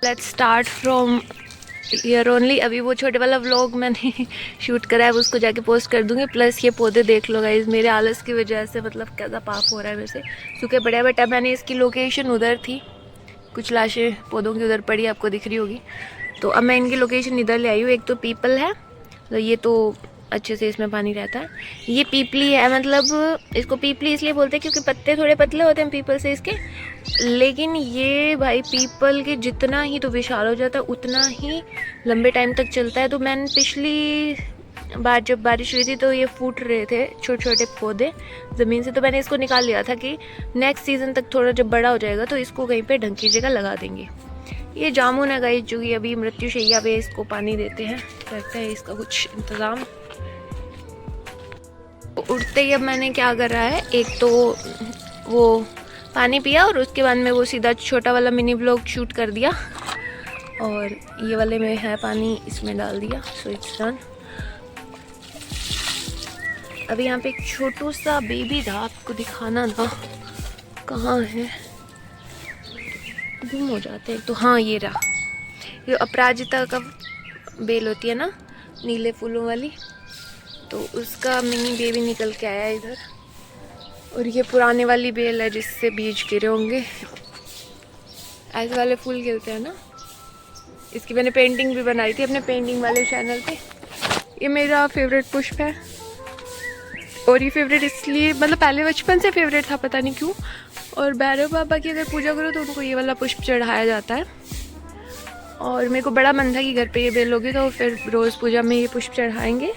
Let's start from year only. अभी वो छोटे वाला व्लॉग मैंने शूट करा है, उसको जाके पोस्ट कर दूंगी। प्लस ये पौधे देख लो गाइस, मेरे आलस की वजह से मतलब कैसा पाप हो रहा है मेरे से, सूखे पड़े हैं। बट अब मैंने इसकी लोकेशन उधर थी, कुछ लाशें पौधों की उधर पड़ी, आपको दिख रही होगी। तो अब मैं इनकी लोकेशन इधर ले आई हूँ। एक तो पीपल है, तो ये तो अच्छे से इसमें पानी रहता है। ये पीपली है, मतलब इसको पीपली इसलिए बोलते हैं क्योंकि पत्ते थोड़े पतले होते हैं पीपल से इसके। लेकिन ये भाई पीपल के जितना ही तो विशाल हो जाता है उतना ही लंबे टाइम तक चलता है। तो मैंने पिछली बार जब बारिश हुई थी तो ये फूट रहे थे छोटे छोटे पौधे ज़मीन से, तो मैंने इसको निकाल लिया था कि नेक्स्ट सीज़न तक थोड़ा जब बड़ा हो जाएगा तो इसको कहीं पे ढंग की जगह लगा देंगे। ये जामुन है गाइस, जो कि अभी मृत्युशैया पे इसको पानी देते हैं, करते हैं इसका कुछ इंतज़ाम। उठते ही अब मैंने क्या कर रहा है, एक तो वो पानी पिया और उसके बाद में वो सीधा छोटा वाला मिनी ब्लॉग शूट कर दिया, और ये वाले में है पानी, इसमें डाल दिया। So it's done. अभी यहाँ पे एक छोटू सा बेबी था, आपको दिखाना था, कहाँ है, गुम हो जाते हैं तो। हाँ ये रहा, ये अपराजिता का बेल होती है ना, नीले फूलों वाली, तो उसका मिनी बेबी निकल के आया इधर। और ये पुराने वाली बेल है जिससे बीज गिरे होंगे, ऐसे वाले फूल गिरते हैं ना। इसकी मैंने पेंटिंग भी बनाई थी अपने पेंटिंग वाले चैनल पे। ये मेरा फेवरेट पुष्प है, और ये फेवरेट इसलिए, मतलब पहले बचपन से फेवरेट था, पता नहीं क्यों। और भैरव बाबा की अगर पूजा करो तो उनको ये वाला पुष्प चढ़ाया जाता है। और मेरे को बड़ा मन था कि घर पे ये बेल होगी तो फिर रोज़ पूजा में ये पुष्प चढ़ाएंगे।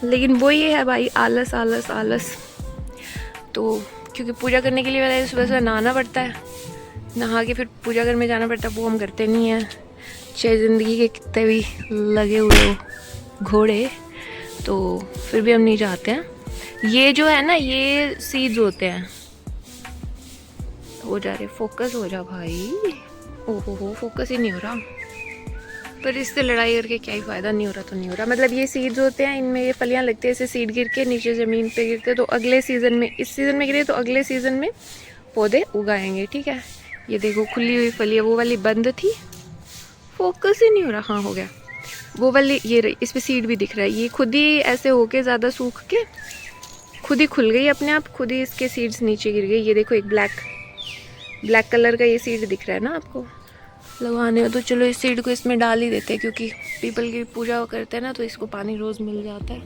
लेकिन वो ये है भाई, आलस आलस आलस। तो क्योंकि पूजा करने के लिए पहले सुबह सुबह नहाना पड़ता है, नहा के फिर पूजा घर में जाना पड़ता है, वो हम करते नहीं हैं, चाहे ज़िंदगी के कितने भी लगे हुए हो घोड़े, तो फिर भी हम नहीं जाते हैं। ये जो है ना, ये सीड्स होते हैं। हो जा रहे, फोकस हो जा भाई। ओहो हो, फोकस ही नहीं हो रहा। पर इससे लड़ाई करके क्या ही फ़ायदा, नहीं हो रहा तो नहीं हो रहा। मतलब ये सीड्स होते हैं, इनमें ये फलियाँ लगती है, ऐसे सीड गिर के नीचे ज़मीन पे गिरते, तो अगले सीज़न में, इस सीज़न में गिरे तो अगले सीज़न में पौधे उगाएंगे, ठीक है। ये देखो खुली हुई फलियाँ, वो वाली बंद थी, फोकस ही नहीं हो रहा। हाँ हो गया, वो वाली ये रही, इस पर सीड भी दिख रहा है। ये खुद ही ऐसे होके ज़्यादा सूख के खुद ही खुल गई अपने आप, खुद ही इसके सीड्स नीचे गिर गई। ये देखो एक ब्लैक कलर का ये सीड दिख रहा है ना आपको, लगाने हो तो चलो इस सीड को इसमें डाल ही देते हैं, क्योंकि पीपल की पूजा करते हैं ना तो इसको पानी रोज़ मिल जाता है।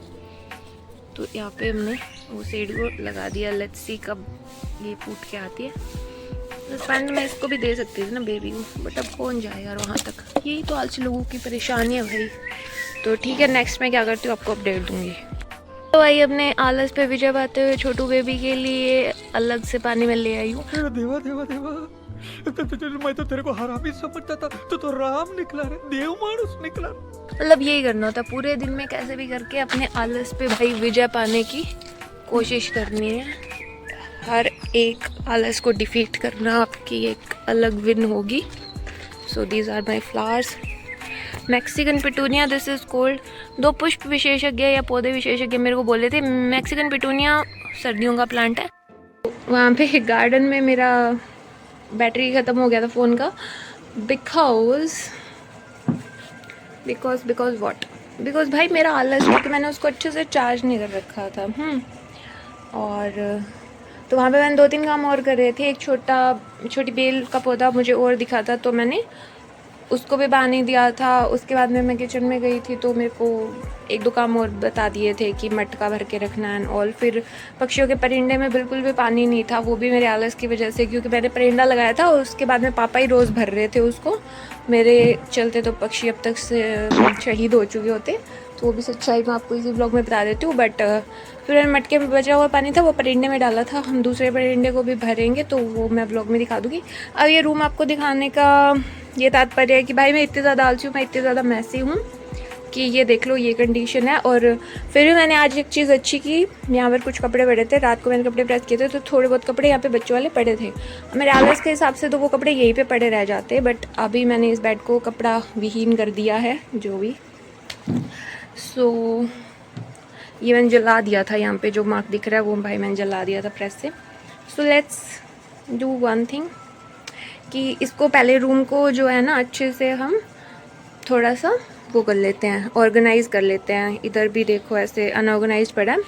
तो यहाँ पे हमने वो सीड को लगा दिया। लेट्स सी कब ये फूट के आती है। फ्रेंड मैं इसको भी दे सकती थी ना बेबी को, बट अब कौन जाए यार वहाँ तक, यही तो आलसी लोगों की परेशानी है भाई। तो ठीक है, नेक्स्ट मैं क्या करती हूँ आपको अपडेट दूंगी। तो भाई अपने आलस पे विजय पाते हुए छोटू बेबी के लिए अलग से पानी में ले आई हूँ। देवा देवा देवा, मैं तो तेरे को हरामी समझता था, तो राम निकला रे, देव मानुस निकला। मतलब यही करना होता, पूरे दिन में कैसे भी करके अपने आलस पे भाई विजय पाने की कोशिश करनी है। हर एक आलस को डिफीट करना आपकी एक अलग विन होगी। So these are my flowers, Mexican petunia, this is cold. दो पुष्प विशेषज्ञ या पौधे विशेषज्ञ मेरे को बोले थे, मैक्सिकन पिटूनिया सर्दियों का प्लांट है। वहाँ पे गार्डन में मेरा बैटरी ख़त्म हो गया था फ़ोन का, बिकॉज व्हाट, बिकॉज भाई मेरा आलस, क्योंकि मैंने उसको अच्छे से चार्ज नहीं कर रखा था। और तो वहाँ पे मैंने 2-3 काम और कर रहे थे। एक छोटी बेल का पौधा मुझे और दिखा था, तो मैंने उसको भी पानी दिया था। उसके बाद में मैं किचन में गई थी, तो मेरे को 1-2 काम और बता दिए थे कि मटका भर के रखना एंड ऑल। फिर पक्षियों के परिंदे में बिल्कुल भी पानी नहीं था, वो भी मेरे आलस की वजह से, क्योंकि मैंने परिंदा लगाया था और उसके बाद में पापा ही रोज़ भर रहे थे उसको। मेरे चलते तो पक्षी अब तक से शहीद हो चुके होते, तो वो भी सच्चाई मैं आपको इसी ब्लॉग में बता देती हूँ। बट फिर मटके में बचा हुआ पानी था, वो परिंदे में डाला था। हम दूसरे परिंदे को भी भरेंगे, तो वो मैं ब्लॉग में दिखा दूँगी। अब ये रूम आपको दिखाने का ये तात्पर्य है कि भाई मैं इतनी ज़्यादा आलसी हूँ, मैं इतनी ज़्यादा मैसी हूँ कि ये देख लो, ये कंडीशन है। और फिर भी मैंने आज एक चीज़ अच्छी की, यहाँ पर कुछ कपड़े पड़े थे, रात को मैंने कपड़े प्रेस किए थे, तो थोड़े बहुत कपड़े यहाँ पे बच्चों वाले पड़े थे। मेरे आलस के हिसाब से तो वो कपड़े यहीं पे पड़े रह जाते, बट अभी मैंने इस बेड को कपड़ा विहीन कर दिया है, जो भी। सो ये मैंने जला दिया था, यहाँ पे जो मार्क दिख रहा है वो भाई मैंने जला दिया था प्रेस से। So let's do one thing कि इसको पहले रूम को जो है ना अच्छे से हम थोड़ा सा वो कर लेते हैं, ऑर्गेनाइज़ कर लेते हैं। इधर भी देखो ऐसे अनऑर्गेनाइज पड़ा है।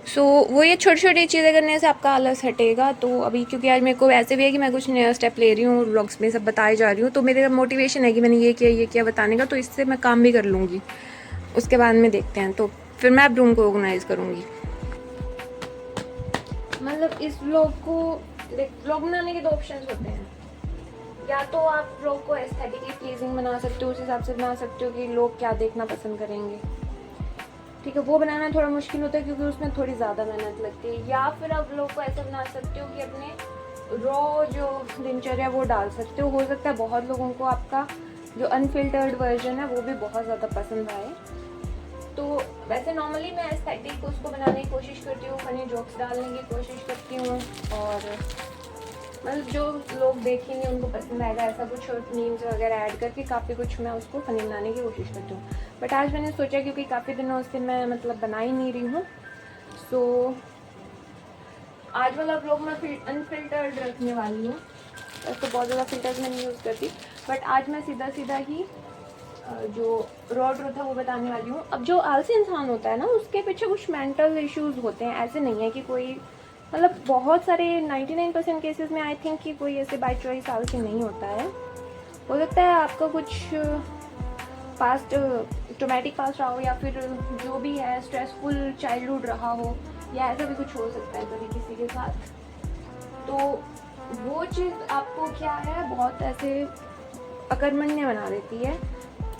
सो वो ये छोटी छोटी चीज़ें करने से आपका आलस हटेगा। तो अभी क्योंकि आज मेरे को वैसे भी है कि मैं कुछ नया स्टेप ले रही हूँ, व्लॉग्स में सब बताई जा रही हूँ, तो मेरा मोटिवेशन है कि मैंने ये किया बताने का, तो इससे मैं काम भी कर लूँगी। उसके बाद में देखते हैं, तो फिर मैं अब रूम को ऑर्गेनाइज़ करूँगी। मतलब इस व्लॉग को व्लॉग बनाने के दो ऑप्शंस होते हैं। या तो आप व्लॉग को एस्थेटिकली प्लीजिंग बना सकते हो, उस हिसाब से बना सकते हो कि लोग क्या देखना पसंद करेंगे, ठीक है। वो बनाना थोड़ा मुश्किल होता है क्योंकि उसमें थोड़ी ज़्यादा मेहनत लगती है। या फिर आप व्लॉग को ऐसा बना सकते हो कि अपने रॉ जो दिनचर्या वो डाल सकते हो सकता है बहुत लोगों को आपका जो अनफिल्टर्ड वर्जन है वो भी बहुत ज़्यादा पसंद आए। तो वैसे नॉर्मली मैं एस्थेटिक उसको बनाने की कोशिश करती हूँ, फनी जोक्स डालने की कोशिश करती हूँ, और मतलब जो लोग देखेंगे उनको पसंद आएगा ऐसा कुछ मीम्स वगैरह ऐड करके काफ़ी कुछ मैं उसको फनी बनाने की कोशिश करती हूँ। बट आज मैंने सोचा क्योंकि काफ़ी दिनों से मैं मतलब बना ही नहीं रही हूँ, सो आज वाला व्लॉग मैं अनफिल्टर्ड रखने वाली हूँ। वैसे बहुत ज़्यादा फिल्टर्स मैं नहीं यूज़ करती, बट आज मैं सीधा ही जो रॉ ट्रूथ है वो बताने वाली हूँ। अब जो आलसी इंसान होता है ना उसके पीछे कुछ मेंटल इश्यूज़ होते हैं। ऐसे नहीं है कि कोई मतलब बहुत सारे 99% केसेस में आई थिंक कि कोई ऐसे बाय चॉइस आलसी नहीं होता है। हो सकता है आपका कुछ पास्ट ट्रोमेटिक पास्ट रहा हो, या फिर जो भी है स्ट्रेसफुल चाइल्डहुड रहा हो, या ऐसा भी कुछ हो सकता है कभी किसी के साथ। तो वो चीज़ आपको क्या है बहुत ऐसे अकर्मण्य बना देती है,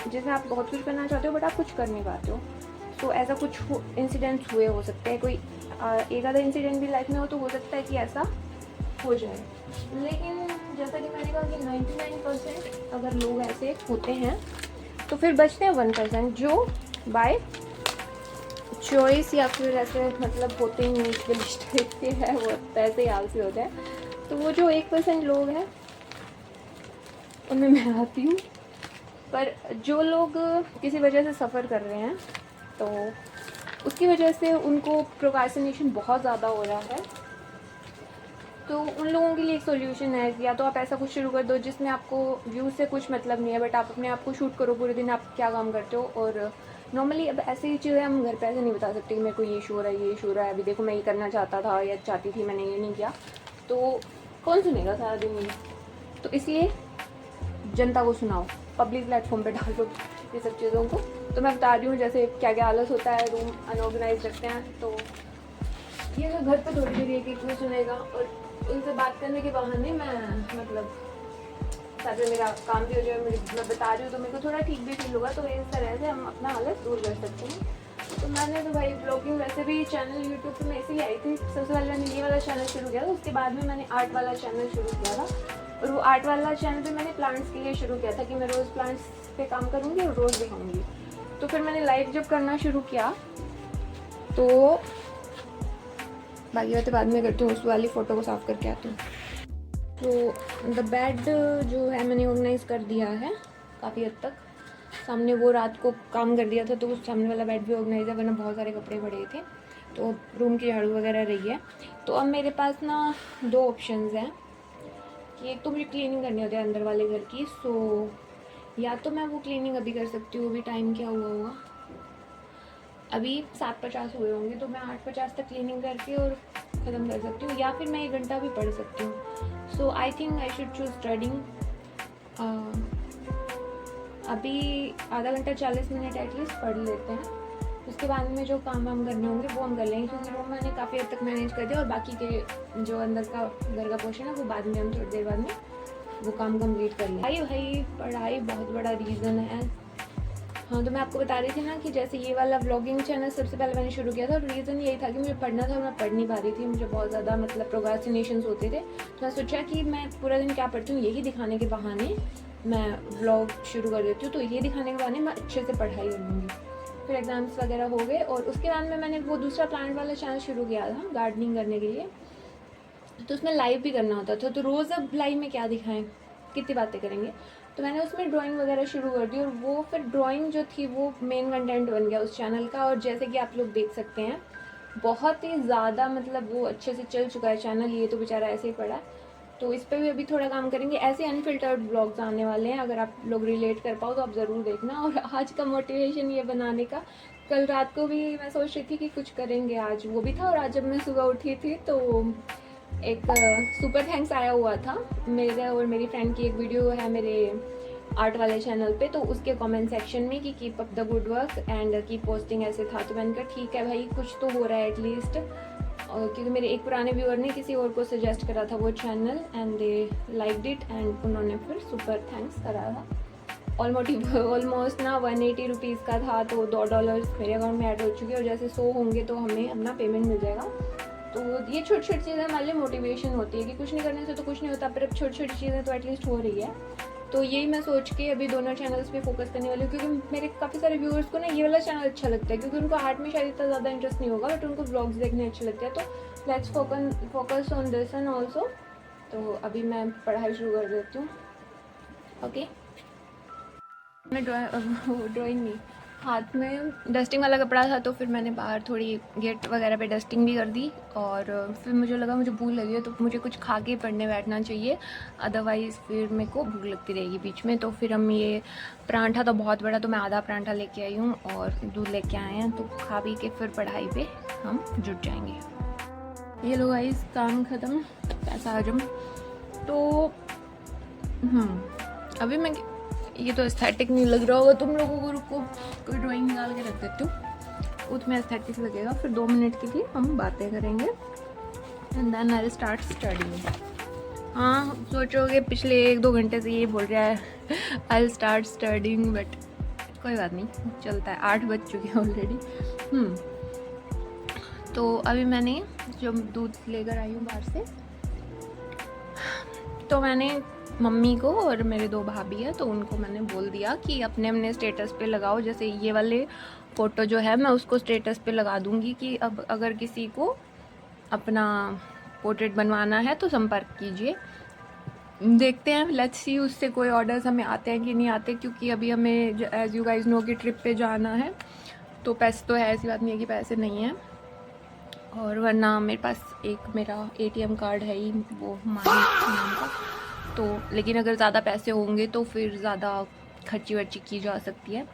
जिसमें आप बहुत कुछ करना चाहते हो बट आप कुछ कर नहीं पाते हो। तो ऐसा कुछ इंसिडेंट्स हुए हो सकते हैं, कोई एक आधा इंसिडेंट भी लाइफ में हो तो हो सकता है कि ऐसा हो जाए। लेकिन जैसा कि मैंने कहा कि 99% अगर लोग ऐसे होते हैं तो फिर बचते हैं 1% जो बाय चॉइस या फिर ऐसे मतलब होते ही नहीं के लिस्ट के हैं, वो ऐसे ही आलसी होते हैं। तो वो जो 1% लोग हैं उनमें मैं आती हूँ। पर जो लोग किसी वजह से सफ़र कर रहे हैं तो उसकी वजह से उनको प्रोक्रास्टिनेशन बहुत ज़्यादा हो रहा है, तो उन लोगों के लिए एक सोल्यूशन है। या तो आप ऐसा कुछ शुरू कर दो जिसमें आपको व्यू से कुछ मतलब नहीं है, बट आप अपने आप को शूट करो पूरे दिन आप क्या काम करते हो। और नॉर्मली अब ऐसी चीज़ें हम घर पे ऐसे नहीं बता सकते कि मेरे को ये इशू हो रहा है, ये इशू हो रहा है, अभी देखो मैं ये करना चाहता था या चाहती थी, मैंने ये नहीं किया, तो कौन सुनेगा सारा दिन ये। तो इसलिए जनता को सुनाओ, पब्लिक प्लेटफॉर्म पे डालो ये सब चीज़ों को। तो मैं बता रही हूँ जैसे क्या क्या आलस होता है, रूम अनऑर्गेनाइज रखते हैं, तो ये तो घर पे थोड़ी देर एक में सुनेगा। और उनसे बात करने के बहाने मैं मतलब ताकि मेरा काम भी हो जाए, मैं बता रही हूँ तो मेरे को थोड़ा ठीक भी फील होगा, तो इस तरह से हम अपना आलस दूर कर सकते हैं। तो मैंने तो भाई ब्लॉगिंग वैसे भी चैनल यूट्यूब पे मैं इसीलिए आई थी। सबसे पहले मैंने ये वाला चैनल शुरू किया था, उसके बाद में मैंने आर्ट वाला चैनल शुरू किया था। और वो आर्ट वाला चैनल पे मैंने प्लांट्स के लिए शुरू किया था कि मैं रोज़ प्लांट्स पे काम करूँगी और रोज़ दिखाऊँगी। तो फिर मैंने लाइव जब करना शुरू किया तो बाकी बातें बाद में करती हूँ, उस वाली फ़ोटो को साफ़ करके आती हूँ। तो द बेड जो है मैंने ऑर्गेनाइज़ कर दिया है काफ़ी हद तक। सामने वो रात को काम कर दिया था तो उस सामने वाला बेड भी ऑर्गेनाइज है, वरना बहुत सारे कपड़े पड़े थे। तो रूम की झाड़ू वगैरह रही है। तो अब मेरे पास ना दो ऑप्शंस हैं कि एक तो मुझे क्लीनिंग करनी होती है अंदर वाले घर की। सो या तो मैं वो क्लीनिंग अभी कर सकती हूँ, अभी टाइम क्या हुआ होगा, अभी 7:50 हुए होंगे, तो मैं 8:50 तक क्लीनिंग करके और ख़त्म कर सकती हूँ। या फिर मैं 1 घंटा भी पढ़ सकती हूँ। So I think I should choose studying. अभी आधा घंटा 40 मिनट एटलीस्ट पढ़ लेते हैं, उसके बाद में जो काम वाम करने होंगे वो हम कर लेंगे, क्योंकि वो मैंने काफ़ी हद तक मैनेज कर दिया। और बाकी के जो अंदर का घर का पोर्शन है वो बाद में हम थोड़ी देर बाद में वो काम कंप्लीट कर लेंगे। भाई पढ़ाई बहुत बड़ा रीज़न है। हाँ, तो मैं आपको बता रही थी ना कि जैसे ये वाला व्लॉगिंग चैनल सबसे पहले मैंने शुरू किया था, और रीज़न यही था कि मुझे पढ़ना था और मैं पढ़ नहीं पा रही थी, मुझे बहुत ज़्यादा मतलब प्रोक्रास्टिनेशंस होते थे। तो मैं सोचा कि मैं पूरा दिन क्या पढ़ती हूँ, यही दिखाने के बहाने मैं व्लॉग शुरू कर देती हूँ, तो ये दिखाने के बहाने मैं अच्छे से पढ़ाई कर लूँगी। फिर एग्ज़ाम्स वगैरह हो गए, और उसके बाद में मैंने वो दूसरा प्लांट वाला चैनल शुरू किया था गार्डनिंग करने के लिए। तो उसमें लाइव भी करना होता था, तो रोज़ अब लाइव में क्या दिखाएं, कितनी बातें करेंगे। तो मैंने उसमें ड्राइंग वगैरह शुरू कर दी, और वो फिर ड्राइंग जो थी वो मेन कंटेंट बन गया उस चैनल का। और जैसे कि आप लोग देख सकते हैं बहुत ही ज़्यादा मतलब वो अच्छे से चल चुका है चैनल, ये तो बेचारा ऐसे ही पड़ा है। तो इस पे भी अभी थोड़ा काम करेंगे। ऐसे अनफिल्टर्ड ब्लॉग्स आने वाले हैं, अगर आप लोग रिलेट कर पाओ तो आप ज़रूर देखना। और आज का मोटिवेशन ये बनाने का, कल रात को भी मैं सोच रही थी कि कुछ करेंगे आज, वो भी था। और आज जब मैं सुबह उठी थी तो एक सुपर थैंक्स आया हुआ था। मेरे और मेरी फ्रेंड की एक वीडियो है मेरे आर्ट वाले चैनल पे, तो उसके कमेंट सेक्शन में कि keep up the good work and keep posting ऐसे था। तो मैंने कहा ठीक है भाई, कुछ तो हो रहा है एटलीस्ट। क्योंकि मेरे एक पुराने व्यूअर ने किसी और को सजेस्ट करा था वो channel and they liked it and उन्होंने फिर सुपर थैंक्स करा था। ऑलमोस्ट ना 180 रुपीज़ का था, तो $2 मेरे अकाउंट में ऐड हो चुके हैं। और जैसे 100 होंगे तो हमें अपना पेमेंट मिल जाएगा। तो ये छोटी छोटी चीज़ें हमारे लिए मोटिवेशन होती है कि कुछ नहीं करने से तो कुछ नहीं होता, पर अब छोटी छोटी चीज़ें तो एटलीस्ट हो रही है। तो यही मैं सोच के अभी दोनों चैनल्स पे फोकस करने वाली हूँ, क्योंकि मेरे काफ़ी सारे व्यूअर्स को ना ये वाला चैनल अच्छा लगता है, क्योंकि उनको आर्ट में शायद इतना ज़्यादा इंटरेस्ट नहीं होगा, बट उनको व्लॉग्स देखने अच्छे लगते हैं। तो let's focus on this and also. तो अभी मैं पढ़ाई शुरू कर देती हूँ। ओके, मैं ड्राइंग नहीं, हाथ में डस्टिंग वाला कपड़ा था, तो फिर मैंने बाहर थोड़ी गेट वगैरह पे डस्टिंग भी कर दी। और फिर मुझे लगा मुझे भूख लगी है तो मुझे कुछ खा के पढ़ने बैठना चाहिए, अदरवाइज़ फिर मेरे को भूख लगती रहेगी बीच में। तो फिर हम ये परांठा तो बहुत बड़ा, तो मैं आधा परांठा लेके आई हूँ और दूध लेके आए हैं, तो खा पी के फिर पढ़ाई पे हम जुट जाएंगे। ये लो गाइस, काम ख़त्म, पैसा हजम। तो अभी मैं, ये तो एस्थेटिक नहीं लग रहा होगा तुम लोगों को, रुको कोई ड्राइंग निकाल के रख देती हूँ, उसमें एस्थेटिक लगेगा। फिर 2 मिनट के लिए हम बातें करेंगे and then I will start studying. हाँ, सोचोगे पिछले 1-2 घंटे से ये बोल रहा है आई विल स्टार्ट स्टडिंग, बट कोई बात नहीं, चलता है। 8 बज चुके हैं ऑलरेडी। तो अभी मैंने जब दूध लेकर आई हूँ बाहर से, तो मैंने मम्मी को और मेरे 2 भाभी है, तो उनको मैंने बोल दिया कि अपने अपने स्टेटस पे लगाओ। जैसे ये वाले फ़ोटो जो है मैं उसको स्टेटस पे लगा दूँगी कि अब अगर किसी को अपना पोर्ट्रेट बनवाना है तो संपर्क कीजिए। देखते हैं, लेट्स सी उससे कोई ऑर्डर्स हमें आते हैं कि नहीं आते, क्योंकि अभी हमें एज़ यू गाइज नो कि ट्रिप पे जाना है, तो पैसे तो है, ऐसी बात नहीं है कि पैसे नहीं हैं। और वरना मेरे पास एक मेरा ATM कार्ड है ही, वो मानी नाम का। तो लेकिन अगर ज़्यादा पैसे होंगे तो फिर ज़्यादा खर्ची वर्ची की जा सकती है,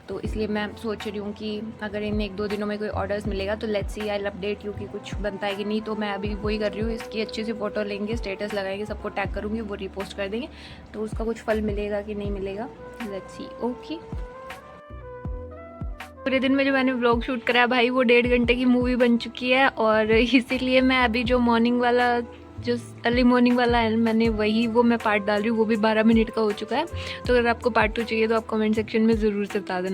तो इसलिए मैं सोच रही हूँ कि अगर इन 1-2 दिनों में कोई ऑर्डर्स मिलेगा तो let's see, I will update you कि कुछ बनता है कि नहीं। तो मैं अभी वही कर रही हूँ, इसकी अच्छी सी फ़ोटो लेंगे, स्टेटस लगाएंगे, सबको टैग करूँगी, वो रिपोस्ट कर देंगे, तो उसका कुछ फल मिलेगा कि नहीं मिलेगा, लेट्स सी। ओके, पूरे दिन में जो मैंने व्लॉग शूट करा भाई, वो 1.5 घंटे की मूवी बन चुकी है। और इसीलिए मैं अभी जो मॉर्निंग वाला, जो अर्ली मॉर्निंग वाला है, मैंने वो मैं पार्ट डाल रही हूँ, वो भी 12 मिनट का हो चुका है। तो अगर आपको पार्ट 2 चाहिए तो आप कमेंट सेक्शन में ज़रूर से बता देना।